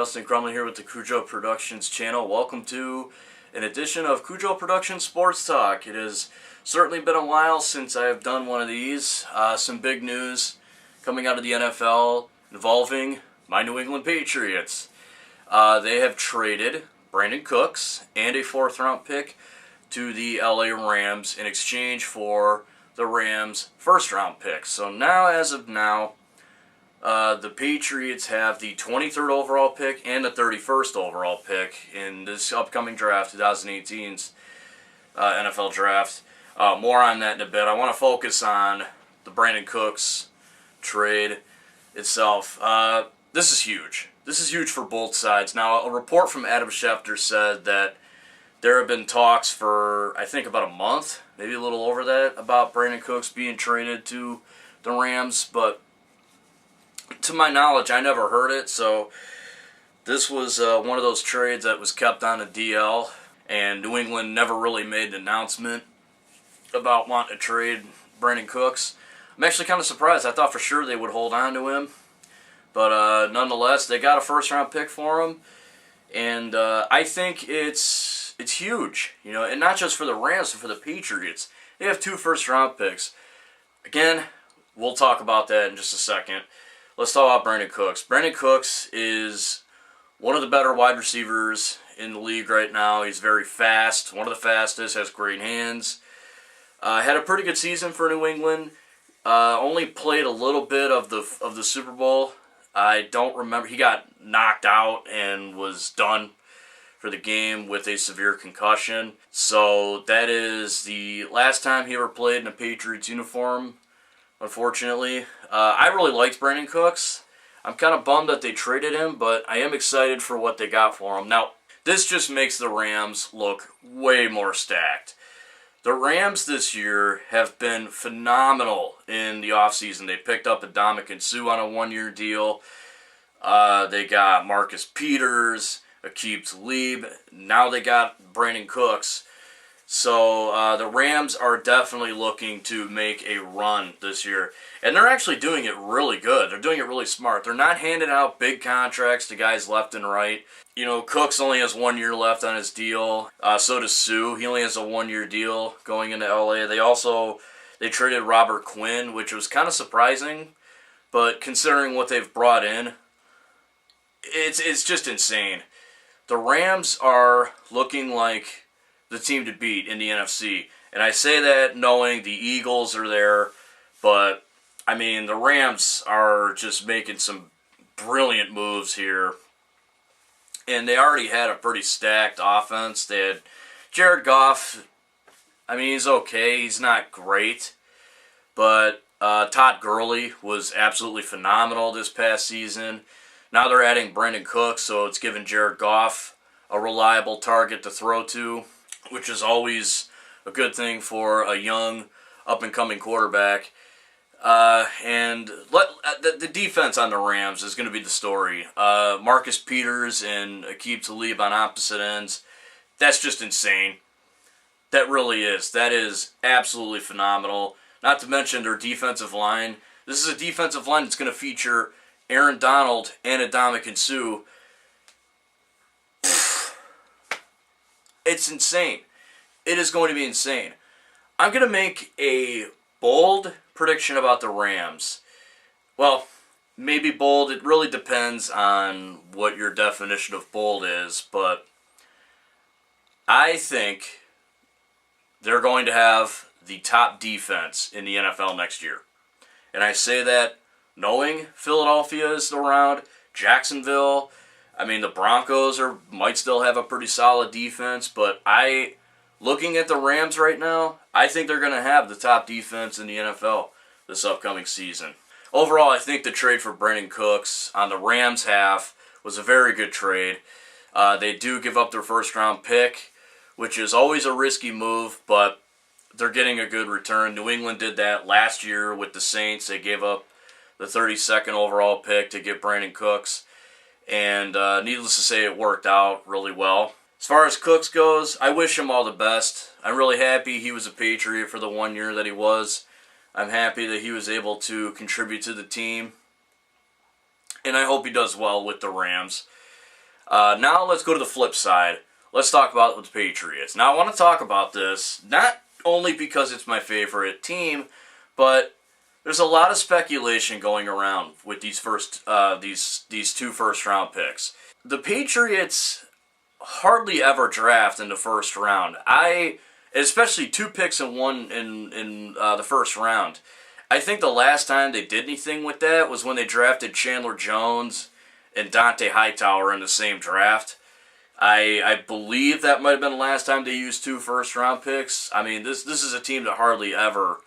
Justin Crumley here with the Cujo Productions channel. Welcome to an edition of Cujo Productions Sports Talk. It has certainly been a while since I have done one of these. Some big news coming out of the NFL involving my New England Patriots. They have traded Brandin Cooks and a 4th round pick to the LA Rams in exchange for the Rams' 1st round pick. So now, as of now, the Patriots have the 23rd overall pick and the 31st overall pick in this upcoming draft, 2018's NFL draft. More on that in a bit. I want to focus on the Brandin Cooks trade itself. This is huge. This is huge for both sides. Now, a report from Adam Schefter said that there have been talks for, I think, about a month, maybe a little over that, about Brandin Cooks being traded to the Rams, but to my knowledge, I never heard it, so this was one of those trades that was kept on a DL, and New England never really made an announcement about wanting to trade Brandin Cooks. I'm actually kind of surprised. I thought for sure they would hold on to him, but nonetheless, they got a 1st round pick for him, and I think it's huge, you know, and not just for the Rams, but for the Patriots. They have 2 1st round picks. Again, we'll talk about that in just a second. Let's talk about Brandin Cooks. Brandin Cooks is one of the better wide receivers in the league right now. He's very fast, one of the fastest, has great hands. Had a pretty good season for New England. Only played a little bit of the Super Bowl. I don't remember. He got knocked out and was done for the game with a severe concussion. So that is the last time he ever played in a Patriots uniform, unfortunately. I really liked Brandin Cooks. I'm kind of bummed that they traded him, but I am excited for what they got for him. Now, this just makes the Rams look way more stacked. The Rams this year have been phenomenal in the offseason. They picked up Ndamukong Suh on a 1-year deal. They got Marcus Peters, Aqib Talib. Now they got Brandin Cooks. So the Rams are definitely looking to make a run this year. And they're actually doing it really good. They're doing it really smart. They're not handing out big contracts to guys left and right. You know, Cooks only has 1 year left on his deal. So does Suh. He only has a 1-year deal going into LA. They traded Robert Quinn, which was kind of surprising. But considering what they've brought in, it's just insane. The Rams are looking like the team to beat in the NFC. And I say that knowing the Eagles are there, but, I mean, the Rams are just making some brilliant moves here. And they already had a pretty stacked offense. They had Jared Goff. I mean, he's okay. He's not great. But Todd Gurley was absolutely phenomenal this past season. Now they're adding Brandin Cooks, so it's giving Jared Goff a reliable target to throw to, which is always a good thing for a young, up-and-coming quarterback. And the defense on the Rams is going to be the story. Marcus Peters and Aqib Talib on opposite ends, that's just insane. That really is. That is absolutely phenomenal. Not to mention their defensive line. This is a defensive line that's going to feature Aaron Donald and Ndamukong Suh. It's insane. It is going to be insane. I'm going to make a bold prediction about the Rams. Well, maybe bold. It really depends on what your definition of bold is, but I think they're going to have the top defense in the NFL next year. And I say that knowing Philadelphia is around, Jacksonville. I mean, the Broncos might still have a pretty solid defense, but looking at the Rams right now, I think they're going to have the top defense in the NFL this upcoming season. Overall, I think the trade for Brandin Cooks on the Rams' half was a very good trade. They do give up their 1st round pick, which is always a risky move, but they're getting a good return. New England did that last year with the Saints. They gave up the 32nd overall pick to get Brandin Cooks. And needless to say, it worked out really well. As far as Cooks goes, I wish him all the best. I'm really happy he was a Patriot for the 1 year that he was. I'm happy that he was able to contribute to the team. And I hope he does well with the Rams. Now let's go to the flip side. Let's talk about the Patriots. Now I want to talk about this not only because it's my favorite team, but there's a lot of speculation going around with these two first round picks. The Patriots hardly ever draft in the first round. Especially two picks in the first round. I think the last time they did anything with that was when they drafted Chandler Jones and Dante Hightower in the same draft. I believe that might have been the last time they used two first-round picks. I mean, this is a team that hardly ever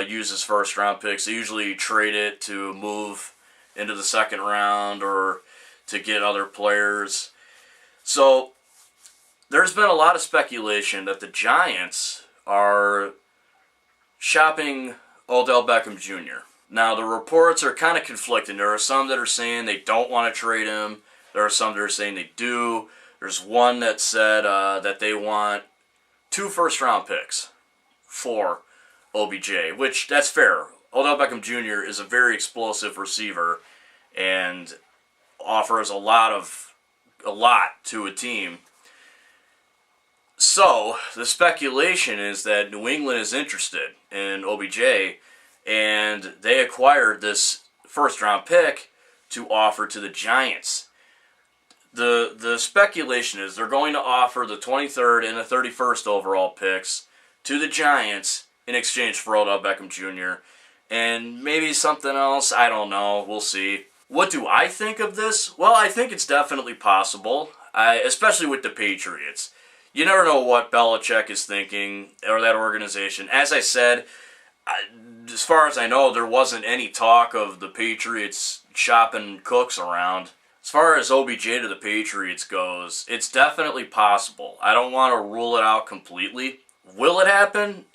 uses first-round picks. They usually trade it to move into the second round or to get other players. So there's been a lot of speculation that the Giants are shopping Odell Beckham Jr. Now, the reports are kind of conflicting. There are some that are saying they don't want to trade him. There are some that are saying they do. There's one that said that they want two first-round picks for OBJ, which that's fair. Odell Beckham Jr. is a very explosive receiver and offers a lot to a team. So, the speculation is that New England is interested in OBJ, and they acquired this first-round pick to offer to the Giants. The speculation is they're going to offer the 23rd and the 31st overall picks to the Giants in exchange for Odell Beckham Jr. and maybe something else. I don't know. We'll see. What do I think of this? Well, I think it's definitely possible, especially with the Patriots. You never know what Belichick is thinking, or that organization. As I said, as far as I know, there wasn't any talk of the Patriots shopping cooks around. As far as OBJ to the Patriots goes, it's definitely possible. I don't want to rule it out completely. Will it happen?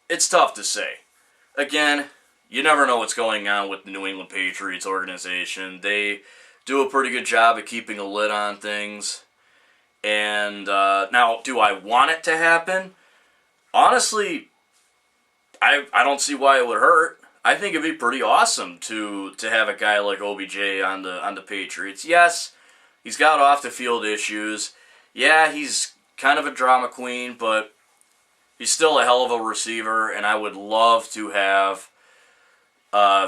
It's tough to say. Again, you never know what's going on with the New England Patriots organization. They do a pretty good job of keeping a lid on things. And now, do I want it to happen? Honestly, I don't see why it would hurt. I think it'd be pretty awesome to have a guy like OBJ on the Patriots. Yes, he's got off the field issues. Yeah, he's kind of a drama queen, but he's still a hell of a receiver, and I would love to have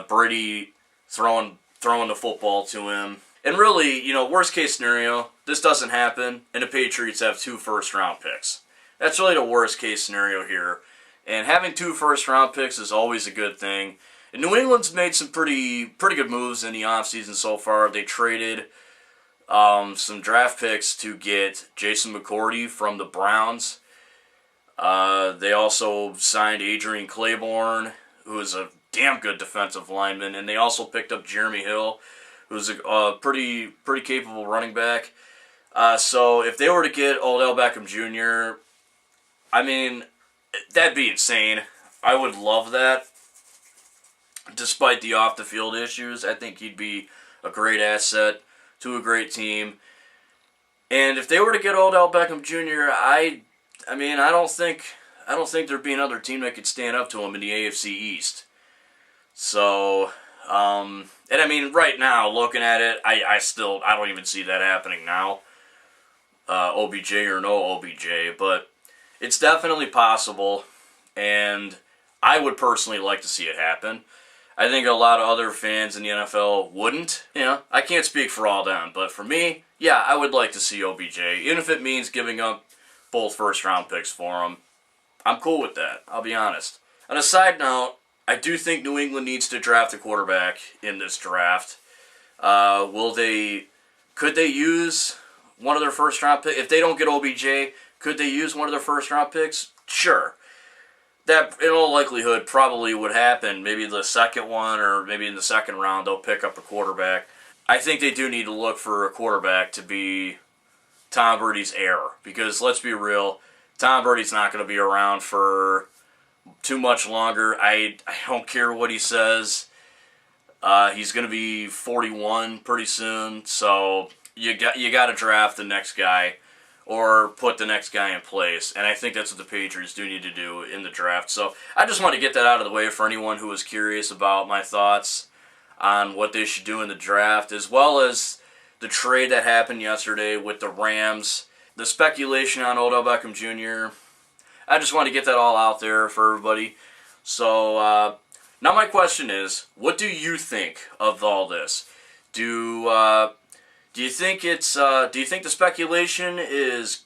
Brady throwing the football to him. And really, worst case scenario, this doesn't happen, and the Patriots have two first-round picks. That's really the worst case scenario here. And having two first-round picks is always a good thing. And New England's made some pretty good moves in the offseason so far. They traded some draft picks to get Jason McCourty from the Browns. They also signed Adrian Claiborne, who is a damn good defensive lineman. And they also picked up Jeremy Hill, who's a pretty capable running back. So if they were to get Odell Beckham Jr., I mean, that'd be insane. I would love that. Despite the off-the-field issues, I think he'd be a great asset to a great team. And if they were to get Odell Beckham Jr., I don't think there'd be another team that could stand up to him in the AFC East. So, and I mean, right now, looking at it, I don't even see that happening now. OBJ or no OBJ, but it's definitely possible, and I would personally like to see it happen. I think a lot of other fans in the NFL wouldn't. I can't speak for all them, but for me, yeah, I would like to see OBJ, even if it means giving up both first-round picks for him. I'm cool with that, I'll be honest. On a side note, I do think New England needs to draft a quarterback in this draft. Could they use one of their first-round picks? If they don't get OBJ, could they use one of their first-round picks? Sure. That, in all likelihood, probably would happen. Maybe the second one, or maybe in the second round, they'll pick up a quarterback. I think they do need to look for a quarterback to be Tom Brady's heir. Because, let's be real, Tom Brady's not going to be around for too much longer. I don't care what he says. He's going to be 41 pretty soon, so you got to draft the next guy or put the next guy in place. And I think that's what the Patriots do need to do in the draft. So I just want to get that out of the way for anyone who was curious about my thoughts on what they should do in the draft, as well as the trade that happened yesterday with the Rams, the speculation on Odell Beckham Jr. I just want to get that all out there for everybody. So now my question is, what do you think of all this? Do you think do you think the speculation is,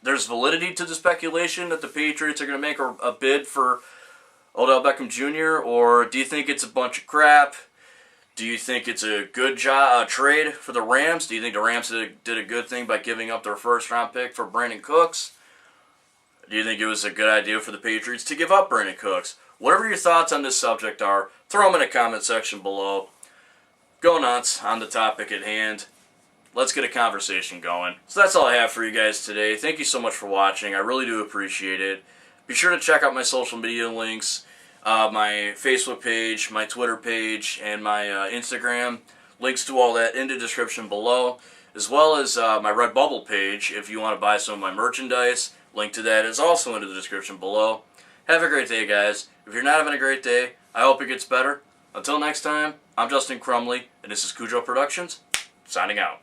there's validity to the speculation that the Patriots are going to make a bid for Odell Beckham Jr., or do you think it's a bunch of crap? Do you think it's a good trade for the Rams? Do you think the Rams did a good thing by giving up their first-round pick for Brandin Cooks? Do you think it was a good idea for the Patriots to give up Brandin Cooks? Whatever your thoughts on this subject are, throw them in the comment section below. Go nuts on the topic at hand. Let's get a conversation going. So that's all I have for you guys today. Thank you so much for watching. I really do appreciate it. Be sure to check out my social media links, my Facebook page, my Twitter page, and my Instagram. Links to all that in the description below, as well as my Redbubble page if you want to buy some of my merchandise. Link to that is also in the description below. Have a great day, guys. If you're not having a great day, I hope it gets better. Until next time, I'm Justin Crumley, and this is Cujo Productions, signing out.